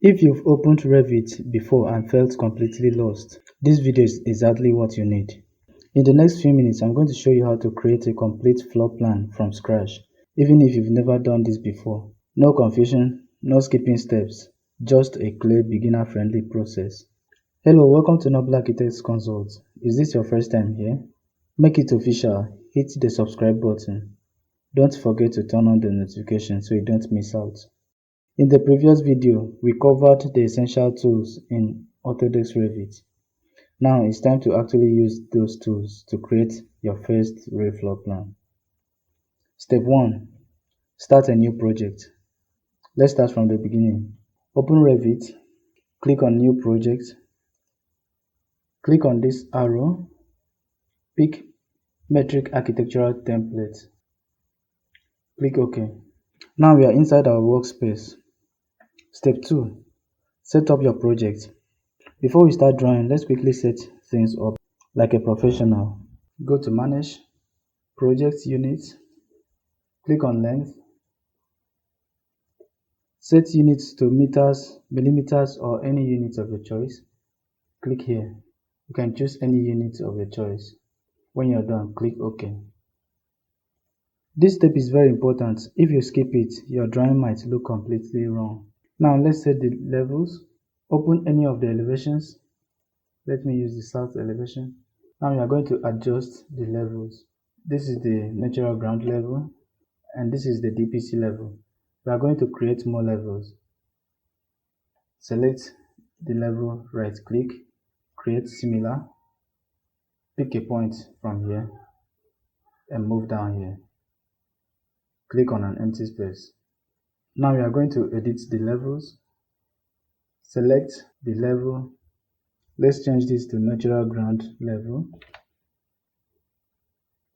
If you've opened Revit before and felt completely lost, this video is exactly what you need. In the next few minutes, I'm going to show you how to create a complete floor plan from scratch, even if you've never done this before. No confusion, no skipping steps, just a clear beginner-friendly process. Hello, welcome to Noble Architects Consult. Is this your first time here? Make it official, hit the subscribe button. Don't forget to turn on the notification so you don't miss out. In the previous video, we covered the essential tools in Autodesk Revit. Now it's time to actually use those tools to create your first real floor plan. Step 1. Start a new project. Let's start from the beginning. Open Revit, click on New Project, click on this arrow, pick Metric Architectural Template, click OK. Now we are inside our workspace. Step 2. Set up your project. Before we start drawing, let's quickly set things up like a professional. Go to Manage, Project Units, click on Length, set units to meters, millimeters, or any unit of your choice. Click here. You can choose any unit of your choice. When you're done, click OK. This step is very important. If you skip it, your drawing might look completely wrong. Now let's set the levels. Open any of the elevations. Let me use the south elevation. Now we are going to adjust the levels. This is the natural ground level and this is the DPC level. We are going to create more levels. Select the level, right click, create similar. Pick a point from here and move down here. Click on an empty space. Now we are going to edit the levels. Select the level. Let's change this to natural ground level.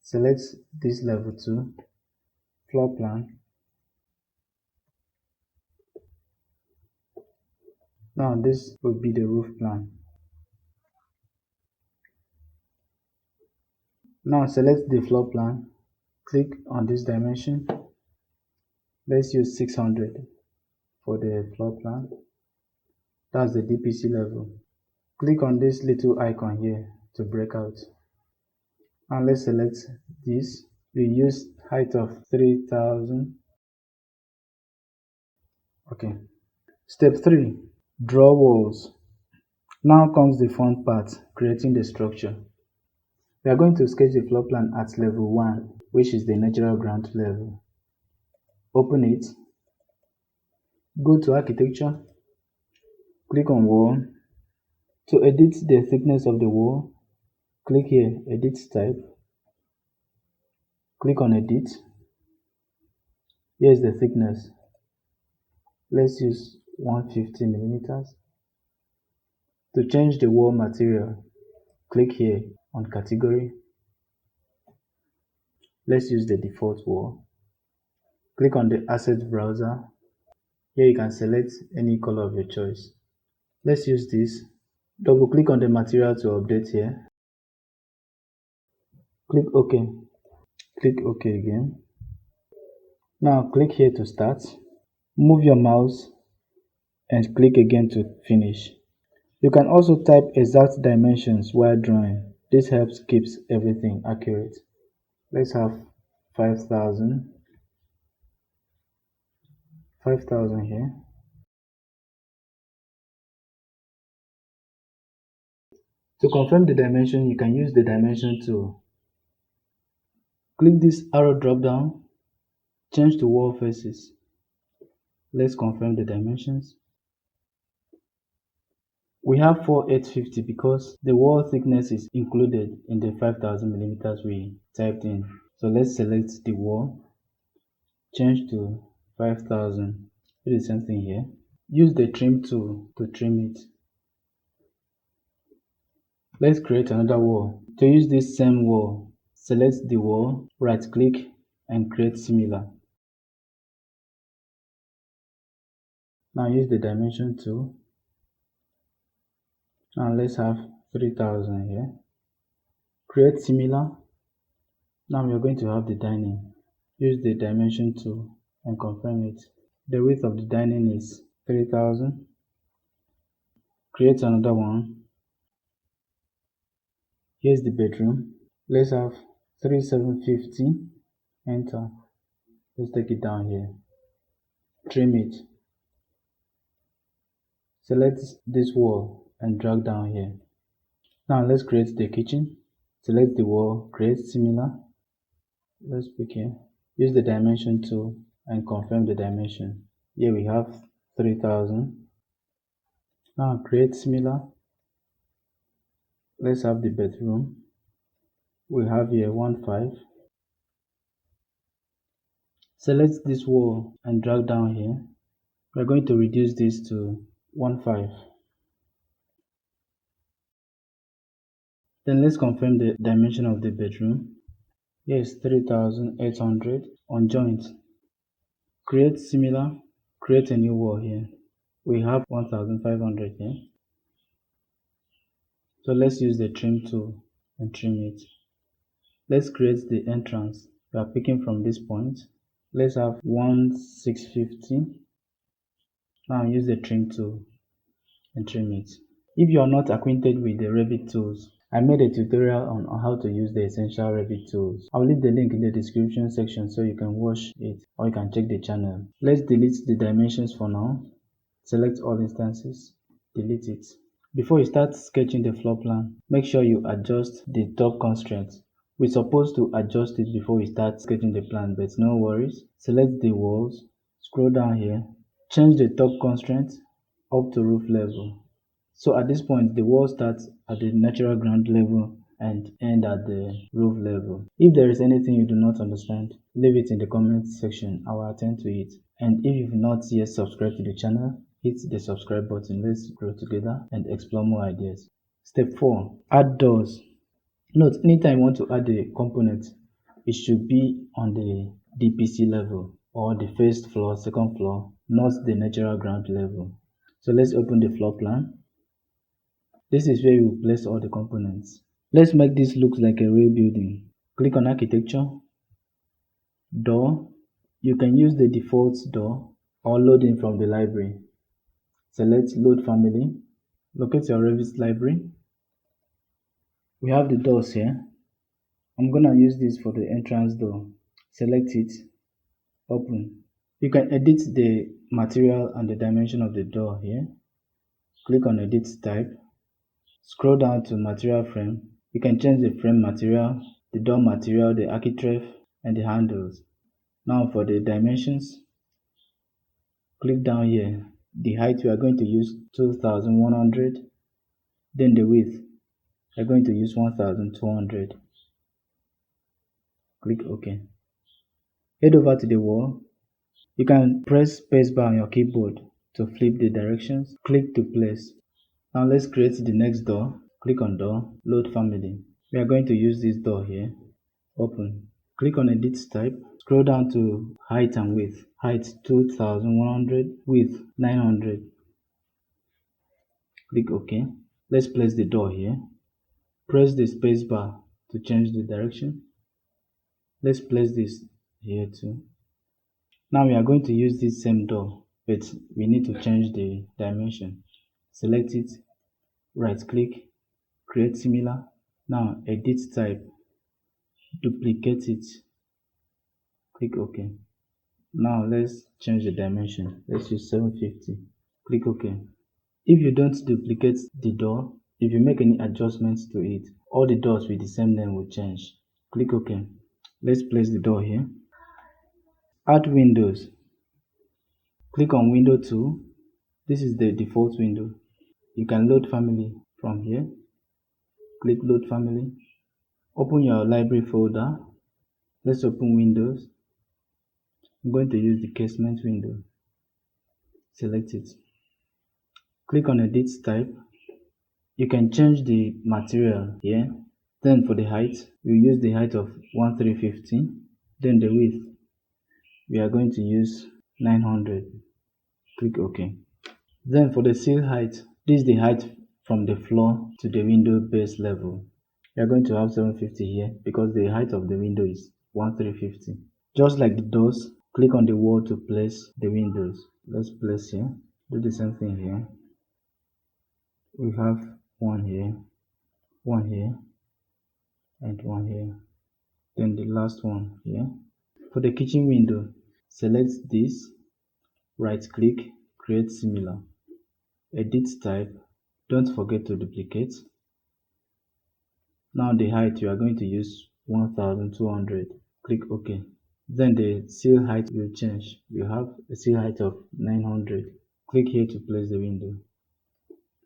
Select this level to floor plan. Now this will be the roof plan. Now select the floor plan. Click on this dimension. Let's use 600 for the floor plan. That's the DPC level. Click on this little icon here to break out. And let's select this. We use height of 3000. Okay. Step 3. Draw walls. Now comes the fun part, creating the structure. We are going to sketch the floor plan at level 1, which is the natural ground level. Open it. Go to Architecture. Click on Wall. To edit the thickness of the wall, click here, Edit Type. Click on Edit. Here's the thickness. Let's use 150 millimeters. To change the wall material, click here on Category. Let's use the default wall. Click on the Asset Browser. Here you can select any color of your choice. Let's use this. Double click on the material to update here. Click OK. Click OK again. Now click here to start. Move your mouse and click again to finish. You can also type exact dimensions while drawing. This helps keep everything accurate. Let's have 5,000 here. To confirm the dimension, you can use the dimension tool. Click this arrow drop down, change to wall faces. Let's confirm the dimensions. We have 4850 because the wall thickness is included in the 5000 millimeters we typed in. So let's select the wall, change to 5000. Do the same thing here. Use the trim tool to trim it. Let's create another wall. To use this same wall, select the wall, right click and create similar. Now use the dimension tool. Now let's have 3000 here. Create similar. Now we are going to have the dining. Use the dimension tool and confirm it. The width of the dining is 3000. Create another one. Here's the bedroom. Let's have 3750. Enter. Let's take it down here. Trim it. Select this wall and drag down here. Now let's create the kitchen. Select the wall, create similar. Let's pick here. Use the dimension tool and confirm the dimension. Here we have 3000. Now create similar. Let's have the bedroom. We have here 15. Select this wall and drag down here. We're going to reduce this to 15. Then let's confirm the dimension of the bedroom. Here is 3800 on joint. Create similar. Create a new wall here. We have 1500 here. So let's use the trim tool and trim it. Let's create the entrance. We are picking from this point. Let's have 1650. Now use the trim tool and trim it. If you are not acquainted with the Revit tools, I made a tutorial on how to use the essential Revit tools. I'll leave the link in the description section so you can watch it or you can check the channel. Let's delete the dimensions for now. Select all instances, delete it. Before you start sketching the floor plan, make sure you adjust the top constraints. We're supposed to adjust it before we start sketching the plan, but no worries. Select the walls, scroll down here, change the top constraint up to roof level. So at this point, the wall starts at the natural ground level and end at the roof level. If there is anything you do not understand, leave it in the comment section. I will attend to it. And if you've not yet subscribed to the channel, hit the subscribe button. Let's grow together and explore more ideas. Step 4. Add doors. Note, anytime you want to add a component, it should be on the DPC level or the first floor, second floor, not the natural ground level. So let's open the floor plan. This is where you will place all the components. Let's make this look like a real building. Click on Architecture, Door. You can use the default door or load in from the library. Select Load Family. Locate your Revit library. We have the doors here. I'm gonna use this for the entrance door. Select it, open. You can edit the material and the dimension of the door here. Click on Edit Type. Scroll down to Material Frame. You can change the frame material, the door material, the architrave, and the handles. Now for the dimensions, click down here. The height we are going to use 2100. Then the width, we are going to use 1200. Click OK. Head over to the wall. You can press spacebar on your keyboard to flip the directions. Click to place. Now let's create the next door. Click on Door, Load Family. We are going to use this door here. Open. Click on Edit Type. Scroll down to Height and Width. Height 2100, width 900. Click OK. Let's place the door here. Press the spacebar to change the direction. Let's place this here too. Now we are going to use this same door, but we need to change the dimension. Select it, right click, create similar. Now Edit Type, duplicate it, click OK. Now let's change the dimension. Let's use 750. Click OK. If you don't duplicate the door, if you make any adjustments to it, all the doors with the same name will change. Click OK. Let's place the door here. Add windows. Click on Window 2. This is the default window. You can load family from here. Click Load Family. Open your library folder. Let's open Windows. I'm going to use the casement window. Select it. Click on Edit Type. You can change the material here. Then for the height, we use the height of 1350. Then the width, we are going to use 900. Click OK. Then for the sill height, this is the height from the floor to the window base level. We are going to have 750 here because the height of the window is 1350. Just like the doors, click on the wall to place the windows. Let's place here. Do the same thing here. We have one here, and one here. Then the last one here. For the kitchen window, select this, right click, create similar. Edit type, don't forget to duplicate. Now the height, you are going to use 1200. Click OK. Then the seal height will change. You have a seal height of 900. Click here to place the window.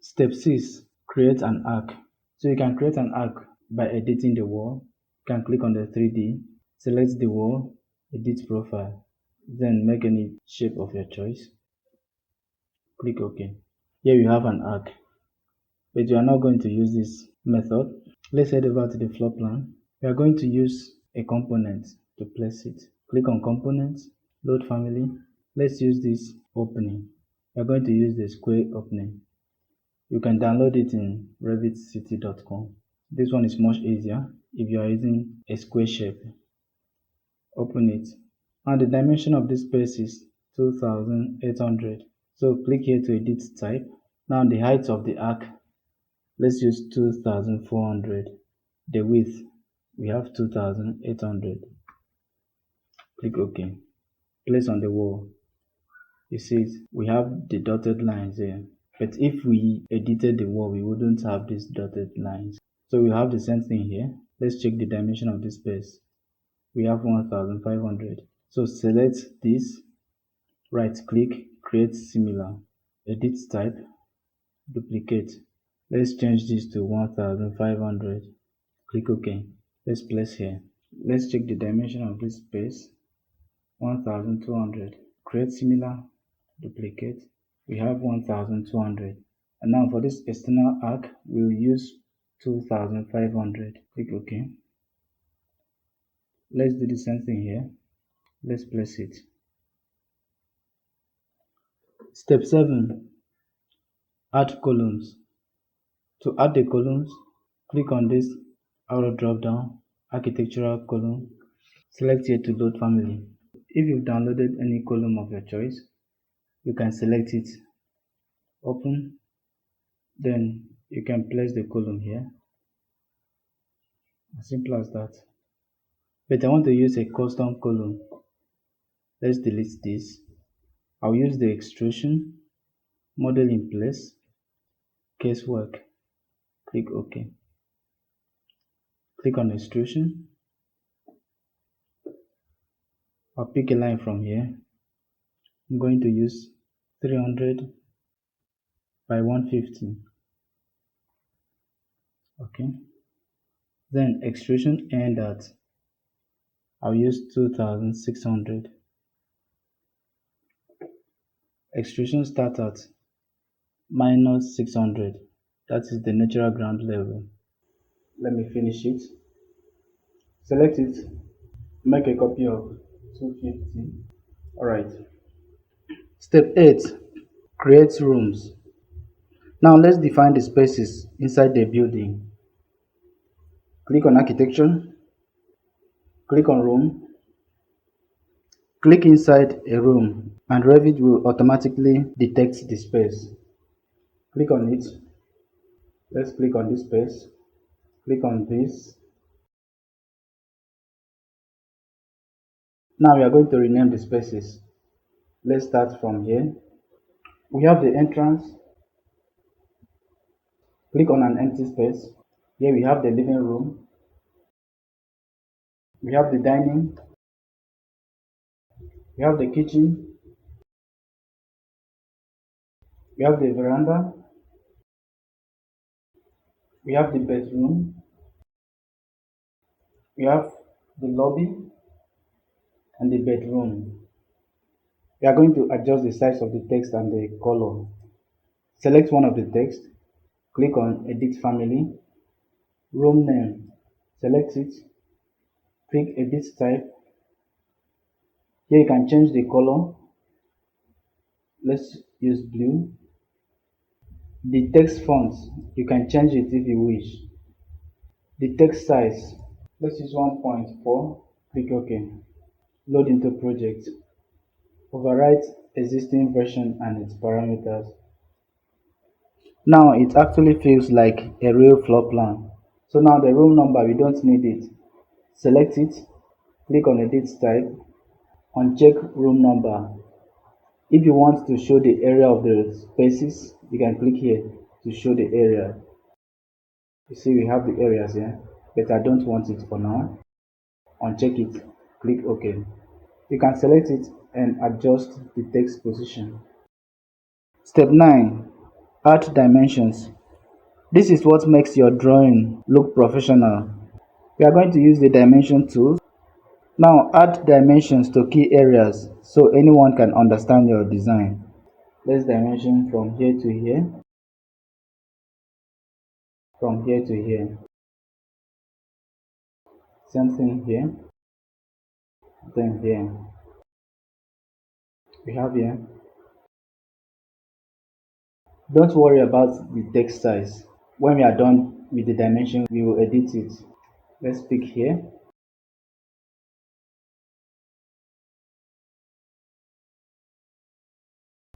Step 6. Create an arc. So you can create an arc by editing the wall. You can click on the 3D, select the wall, edit profile, then make any shape of your choice. Click OK. Here you have an arc, but you are not going to use this method. Let's head over to the floor plan. We are going to use a component to place it. Click on Components, Load Family. Let's use this opening. We are going to use the square opening. You can download it in revitcity.com. This one is much easier if you are using a square shape. Open it. And the dimension of this space is 2800. So click here to edit type. Now the height of the arc, let's use 2400. The width, we have 2800. Click OK. Place on the wall. You see we have the dotted lines here. But if we edited the wall, we wouldn't have these dotted lines. So we have the same thing here. Let's check the dimension of this space. We have 1500. So select this, right click, create similar, edit type, duplicate. Let's change this to 1500. Click OK. Let's place here. Let's check the dimension of this space. 1200. Create similar, duplicate. We have 1200. And now for this external arc, we'll use 2500. Click OK. Let's do the same thing here. Let's place it. Step 7. Add columns. To add the columns, click on this arrow drop down, architectural column. Select here to load family. If you've downloaded any column of your choice, you can select it, open, then you can place the column here. As simple as that. But I want to use a custom column. Let's delete this. I'll use the extrusion, model in place, casework. Click OK. Click on extrusion. I'll pick a line from here. I'm going to use 300 by 150. Okay. Then extrusion end at, I'll use 2600. Extrusion start at minus 600. That is the natural ground level. Let me finish it. Select it. Make a copy of 250. Alright. Step 8. Create rooms. Now let's define the spaces inside the building. Click on Architecture. Click on Room. Click inside a room and Revit will automatically detect the space. Click on it. Let's click on this space. Click on this. Now we are going to rename the spaces. Let's start from here. We have the entrance. Click on an empty space. Here we have the living room. We have the dining. We have the kitchen. We have the veranda. We have the bedroom. We have the lobby and the bedroom. We are going to adjust the size of the text and the color. Select one of the text. Click on Edit Family. Room name. Select it. Click Edit Type. Here you can change the color. Let's use blue. The text font, you can change it if you wish. The text size, let's use 1.4. Click OK. Load into project. Overwrite existing version and its parameters. Now it actually feels like a real floor plan. So now the room number, we don't need it. Select it, click on edit type, uncheck room number. If you want to show the area of the spaces, you can click here to show the area. You see we have the areas here, but I don't want it for now. Uncheck it, click OK. You can select it and adjust the text position. Step 9. Add dimensions. This is what makes your drawing look professional. We are going to use the dimension tool. Now add dimensions to key areas so anyone can understand your design. Let's dimension from here to here, from here to here. Same thing here, then here. We have here. Don't worry about the text size. When we are done with the dimension, we will edit it. Let's pick here.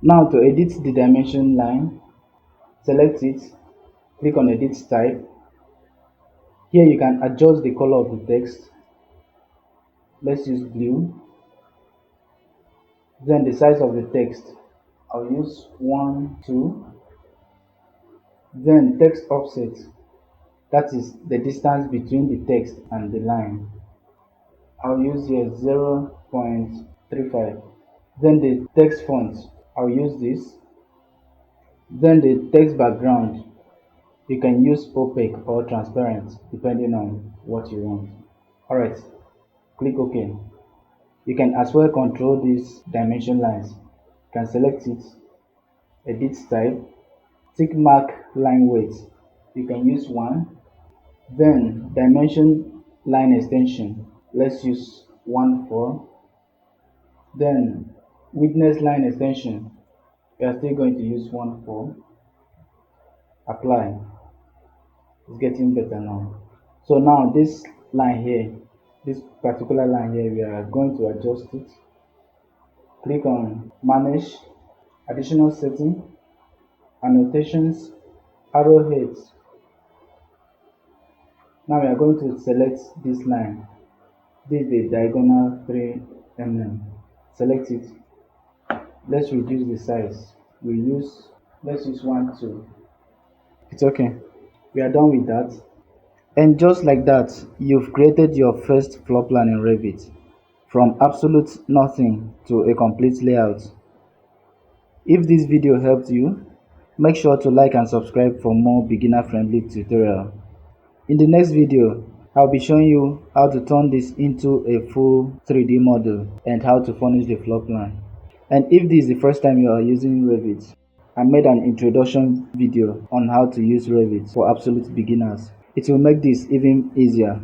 Now to edit the dimension line, select it, click on edit type. Here you can adjust the color of the text. Let's use blue. Then the size of the text, I'll use 1, 2. Then text offset, that is the distance between the text and the line. I'll use here 0.35. Then the text font, I'll use this. Then the text background, you can use opaque or transparent depending on what you want. Alright, click OK. You can as well control these dimension lines. You can select it, edit type, tick mark line weight. You can use 1. Then dimension line extension, let's use 1.4. Then width line extension, we are still going to use 1.4. Apply. It's getting better now. So now this line here, this particular line here, we are going to adjust it. Click on manage, additional setting, annotations, arrowheads. Now we are going to select this line. This is the diagonal 3 mm. Select it. Let's reduce the size. Let's use 1, 2. It's okay. We are done with that. And just like that, you've created your first floor plan in Revit. From absolute nothing to a complete layout. If this video helped you, make sure to like and subscribe for more beginner-friendly tutorial. In the next video, I'll be showing you how to turn this into a full 3D model and how to furnish the floor plan. And if this is the first time you are using Revit, I made an introduction video on how to use Revit for absolute beginners. It will make this even easier.